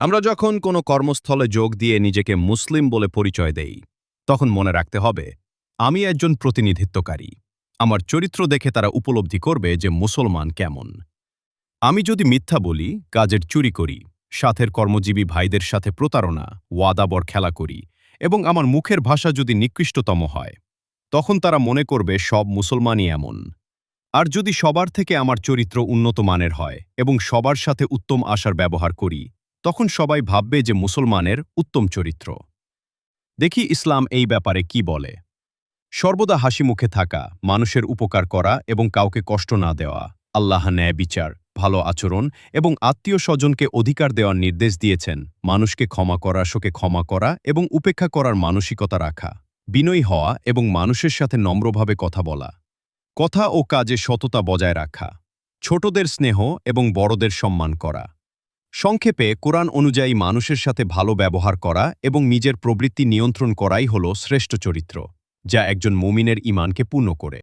আমরা যখন কোনো কর্মস্থলে যোগ দিয়ে নিজেকে মুসলিম বলে পরিচয় দেই, তখন মনে রাখতে হবে আমি একজন প্রতিনিধিত্বকারী। আমার চরিত্র দেখে তারা উপলব্ধি করবে যে মুসলমান কেমন। আমি যদি মিথ্যা বলি, কাজের চুরি করি, সাথের কর্মজীবী ভাইদের সাথে প্রতারণা, ওয়াদাবর খেলা করি এবং আমার মুখের ভাষা যদি নিকৃষ্টতম হয়, তখন তারা মনে করবে সব মুসলমানই এমন। আর যদি সবার থেকে আমার চরিত্র উন্নত মানের হয় এবং সবার সাথে উত্তম আশার ব্যবহার করি, তখন সবাই ভাববে যে মুসলমানের উত্তম চরিত্র। দেখি ইসলাম এই ব্যাপারে কি বলে। সর্বদা হাসি মুখে থাকা, মানুষের উপকার করা এবং কাউকে কষ্ট না দেওয়া, আল্লাহ ন্যায় বিচার, ভালো আচরণ এবং আত্মীয় স্বজনকে অধিকার দেওয়ার নির্দেশ দিয়েছেন। মানুষকে ক্ষমা করা, শোকে ক্ষমা করা এবং উপেক্ষা করার মানসিকতা রাখা, বিনয়ী হওয়া এবং মানুষের সাথে নম্রভাবে কথা বলা, কথা ও কাজে সততা বজায় রাখা, ছোটদের স্নেহ এবং বড়দের সম্মান করা। সংক্ষেপে কোরআন অনুযায়ী মানুষের সাথে ভালো ব্যবহার করা এবং নিজের প্রবৃত্তি নিয়ন্ত্রণ করাই হল শ্রেষ্ঠ চরিত্র, যা একজন মুমিনের ঈমানকে পূর্ণ করে।